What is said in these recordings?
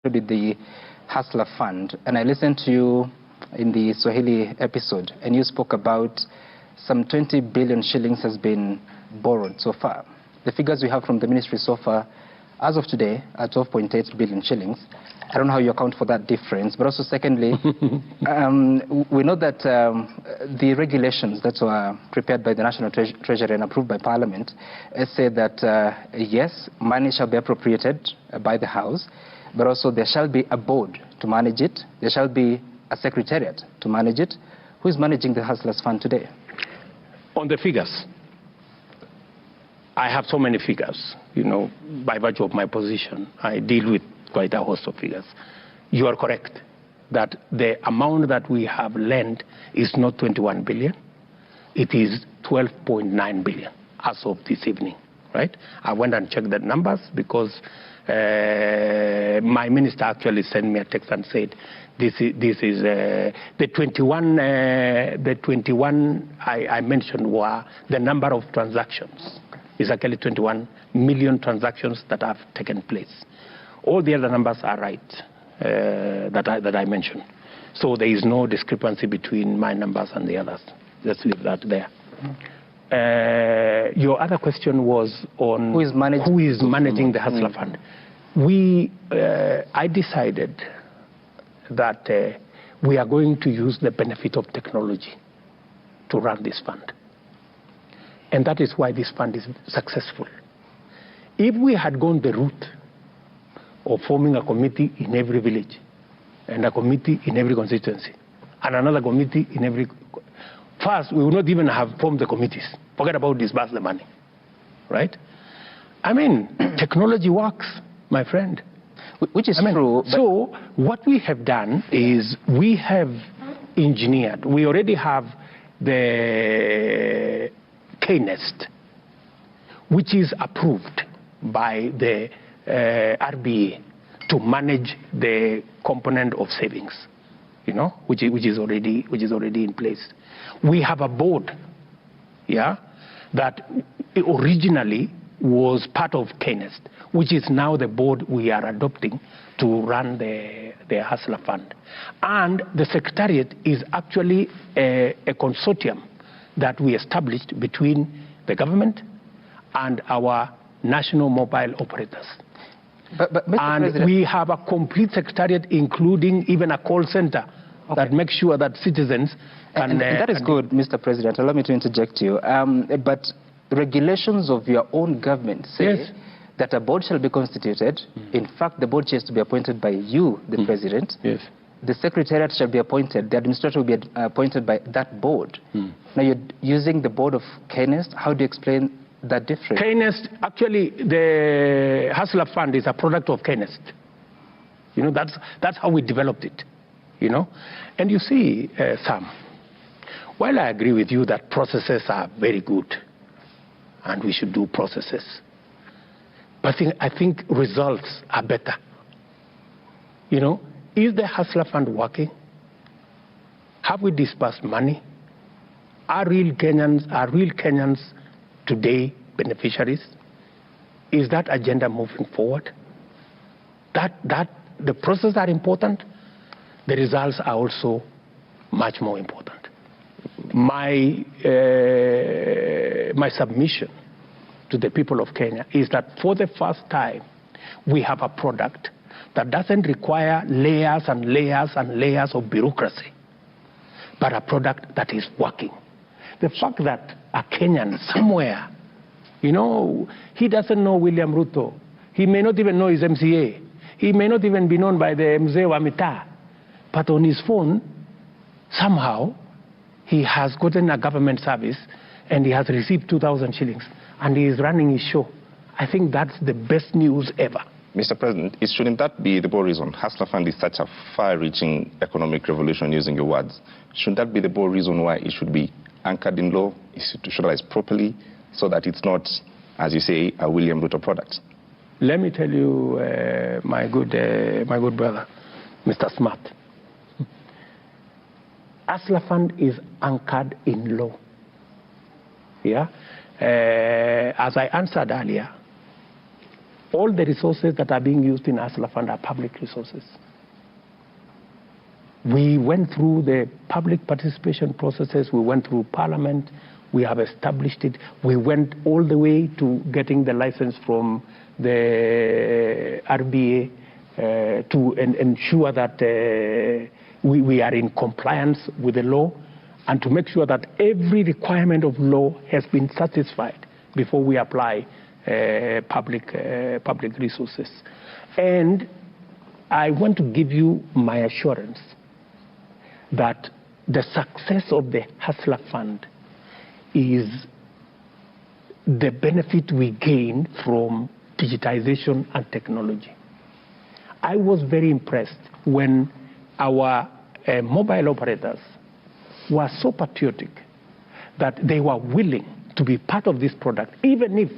with the Hustler Fund, and I listened to you in the Swahili episode, and you spoke about some 20 billion shillings has been borrowed so far. The figures we have from the ministry so far, as of today, are 12.8 billion shillings. I don't know how you account for that difference, but also secondly, we know that the regulations that were prepared by the National Treasury and approved by Parliament say that, yes, money shall be appropriated by the House, but also there shall be a board to manage it. There shall be a secretariat to manage it. Who is managing the Hustlers Fund today? On the figures, I have so many figures, by virtue of my position. I deal with quite a host of figures. You are correct that the amount that we have lent is not 21 billion. It is 12.9 billion as of this evening, right? I went and checked the numbers because my minister actually sent me a text and said, this is the 21 I mentioned were the number of transactions. It's actually 21 million transactions that have taken place. All the other numbers are right that I mentioned. So there is no discrepancy between my numbers and the others. Let's leave that there. Your other question was on who is managing the Hustler Fund. I decided that we are going to use the benefit of technology to run this fund. And that is why this fund is successful. If we had gone the route of forming a committee in every village, and a committee in every constituency, and another committee in every... First, we would not even have formed the committees. Forget about disburse the money, right? I mean, technology works, my friend. Which is true. So what we have done is we have engineered. We already have the KNEST, which is approved by the RBA to manage the component of savings, which is already in place. We have a board, that originally was part of KNEST, which is now the board we are adopting to run the Hustler Fund. And the secretariat is actually a consortium that we established between the government and our national mobile operators. But and President, we have a complete secretariat, including even a call center that makes sure that citizens can... And that is good, Mr. President. Allow me to interject you. But regulations of your own government say that a board shall be constituted. In fact, the board has to be appointed by you, the President. Yes. The secretariat shall be appointed. The administrator will be appointed by that board. Now, you're using the board of KNEST. How do you explain that difference? KNEST, actually, the Hustler Fund is a product of KNEST. That's how we developed it, And you see, Sam, while I agree with you that processes are very good, and we should do processes, but I think results are better. Is the Hustler Fund working? Have we disbursed money? Are real Kenyans today beneficiaries? Is that agenda moving forward? The processes are important. The results are also much more important. My submission to the people of Kenya is that for the first time, we have a product that doesn't require layers and layers and layers of bureaucracy, but a product that is working. The fact that a Kenyan somewhere, he doesn't know William Ruto. He may not even know his MCA. He may not even be known by the Mzee wa Mitaa. But on his phone, somehow, he has gotten a government service and he has received 2,000 shillings and he is running his show. I think that's the best news ever. Mr. President, shouldn't that be the bold reason? Hustler Fund is such a far-reaching economic revolution, using your words. Shouldn't that be the bold reason why it should be anchored in law, institutionalized properly, so that it's not, as you say, a William Ruto product? Let me tell you, my good brother, Mr. Smart. Hustler Fund is anchored in law. As I answered earlier, all the resources that are being used in Hustler Fund are public resources. We went through the public participation processes, we went through Parliament, we have established it, we went all the way to getting the license from the RBA to ensure that we are in compliance with the law and to make sure that every requirement of law has been satisfied before we apply public resources. And I want to give you my assurance that the success of the Hustler Fund is the benefit we gain from digitization and technology. I was very impressed when our mobile operators were so patriotic that they were willing to be part of this product, even if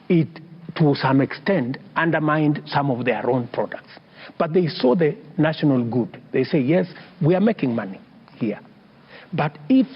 it, to some extent, undermined some of their own products. But they saw the national good. They say, yes, we are making money here. But if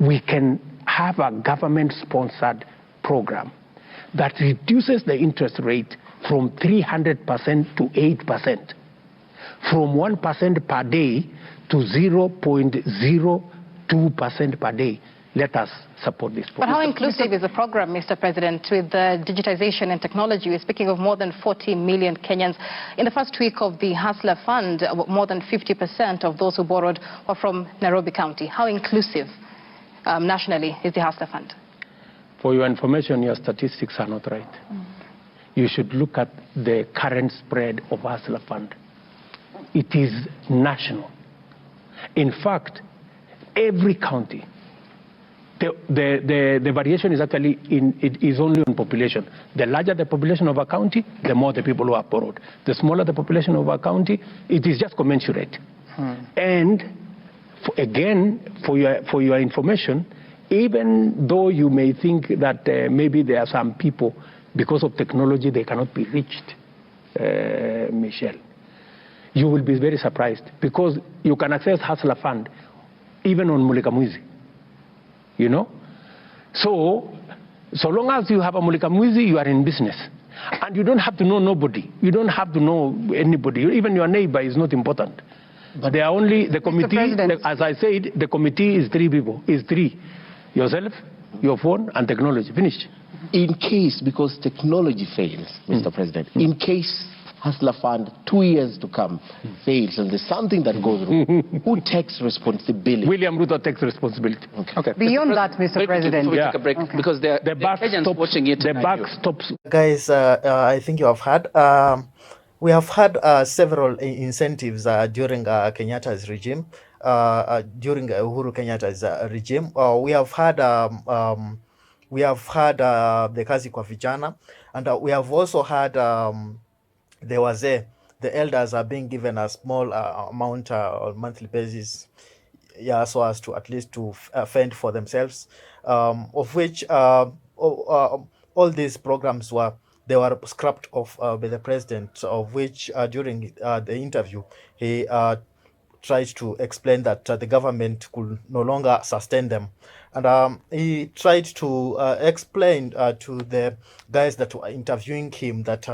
we can have a government-sponsored program that reduces the interest rate from 300% to 8%, from 1% per day to 0.02% per day, let us support this program. But how inclusive is the program, Mr. President, with the digitization and technology? We're speaking of more than 40 million Kenyans. In the first week of the Hustler Fund, more than 50% of those who borrowed were from Nairobi County. How inclusive nationally is the Hustler Fund? For your information, your statistics are not right. You should look at the current spread of Hustler Fund. It is national. In fact, every county, the variation is actually it is only on population. The larger the population of a county, the more the people who are borrowed. The smaller the population of a county, it is just commensurate. And for your information, even though you may think that maybe there are some people, because of technology, they cannot be reached, Michelle, you will be very surprised because you can access Hustler Fund even on Mulika Mwizi. You know? So long as you have a Mulika Mwizi, you are in business. And you don't have to know nobody. You don't have to know anybody. Even your neighbor is not important. But they are only, the committee, as I said, the committee is three people. Is three. Yourself, your phone, and technology. Finish. In case, because technology fails, Mr. President, in case Hustler Fund 2 years to come fails and there's something that goes wrong, who takes responsibility? William Ruto takes responsibility. Okay. Beyond that, Mr. President. Before we take a break, because the Kenyans watching it. The buck stops. Guys, I think you have had. We have had several incentives during Kenyatta's regime, during Uhuru Kenyatta's regime. We have had the Kazi kwa Vijana, and we have also had the elders are being given a small amount on monthly basis, yeah, so as to at least to fend for themselves, of which all these programs were scrapped off by the president, of which during the interview he tried to explain that the government could no longer sustain them. And he tried to explain to the guys that were interviewing him that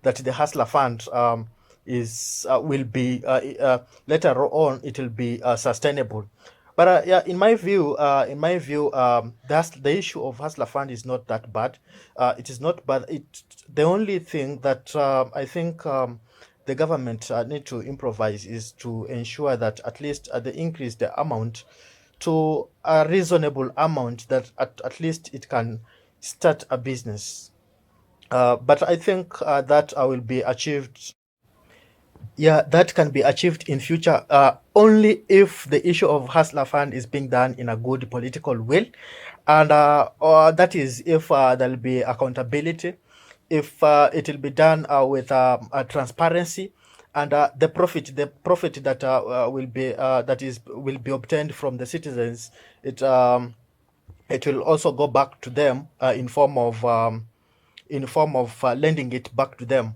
that the Hustler Fund will be later on it will be sustainable. But yeah, in my view, the issue of Hustler Fund is not that bad. It is not bad. The only thing that I think the government need to improvise is to ensure that at least they increase the amount to a reasonable amount that at least it can start a business. But I think that will be achieved. Yeah, that can be achieved in future only if the issue of Hustler Fund is being done in a good political will, and or that is if there will be accountability, if it will be done with transparency, and the profit that will be obtained from the citizens, it will also go back to them in form of lending it back to them.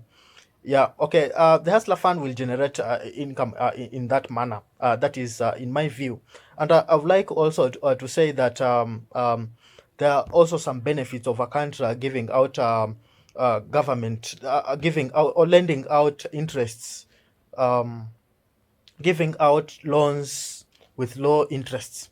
Yeah, okay. The Hustler Fund will generate income in that manner. That is in my view. And I would like also to say that there are also some benefits of a country giving out government giving out or lending out interests, giving out loans with low interests.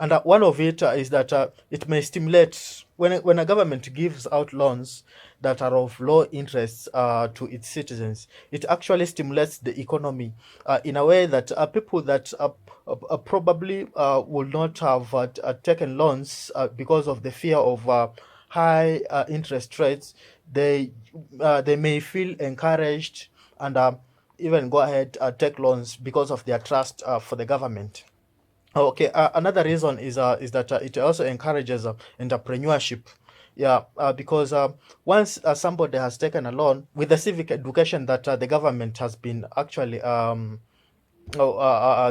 And one of it is that it may stimulate, when a government gives out loans that are of low interest to its citizens, it actually stimulates the economy in a way that people that probably would not have taken loans because of the fear of high interest rates, they may feel encouraged and even go ahead take loans because of their trust for the government. Okay, another reason is that it also encourages entrepreneurship. Yeah, because once somebody has taken a loan with the civic education that the government has been actually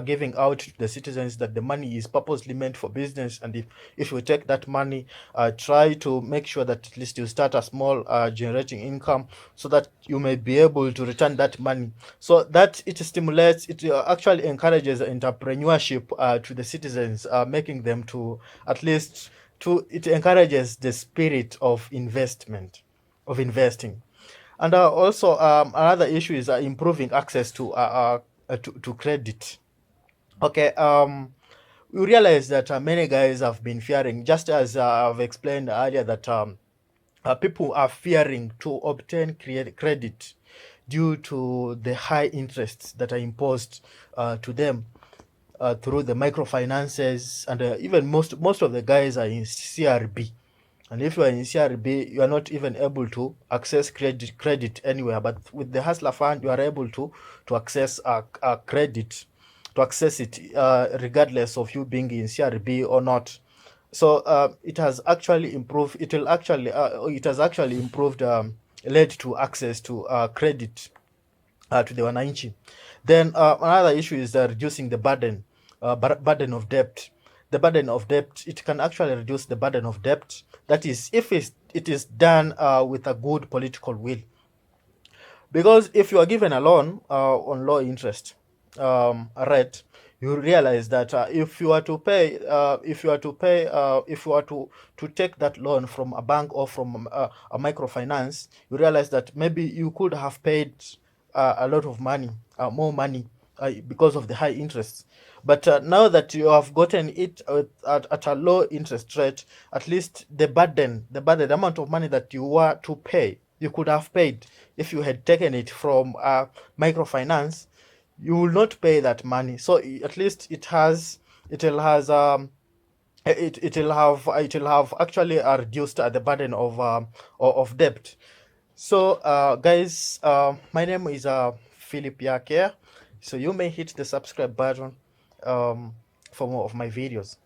giving out to the citizens, that the money is purposely meant for business, and if you take that money, try to make sure that at least you start a small generating income so that you may be able to return that money. So that it stimulates, it actually encourages entrepreneurship to the citizens, making them to at least it encourages the spirit of investment, of investing. And also another issue is improving access to credit. Okay, we realize that many guys have been fearing, just as I've explained earlier, that people are fearing to obtain credit due to the high interests that are imposed to them through the microfinances, and even most of the guys are in CRB. And if you are in CRB, you are not even able to access credit anywhere. But with the Hustler Fund, you are able to access credit, to access it regardless of you being in CRB or not. So it has actually improved. It has actually improved, led to access to credit to the Wananchi. Then another issue is reducing the burden of debt. The burden of debt, it can actually reduce the burden of debt. That is, if it is done with a good political will. Because if you are given a loan on low interest rate, you realize that if you are to take that loan from a bank or from a microfinance, you realize that maybe you could have paid a lot of money, more money, because of the high interest. But now that you have gotten it at a low interest rate, at least the amount of money that you were to pay, you could have paid if you had taken it from microfinance, you will not pay that money. So at least it will have actually reduced the burden of debt. So guys, my name is Philip Yake. So you may hit the subscribe button for more of my videos.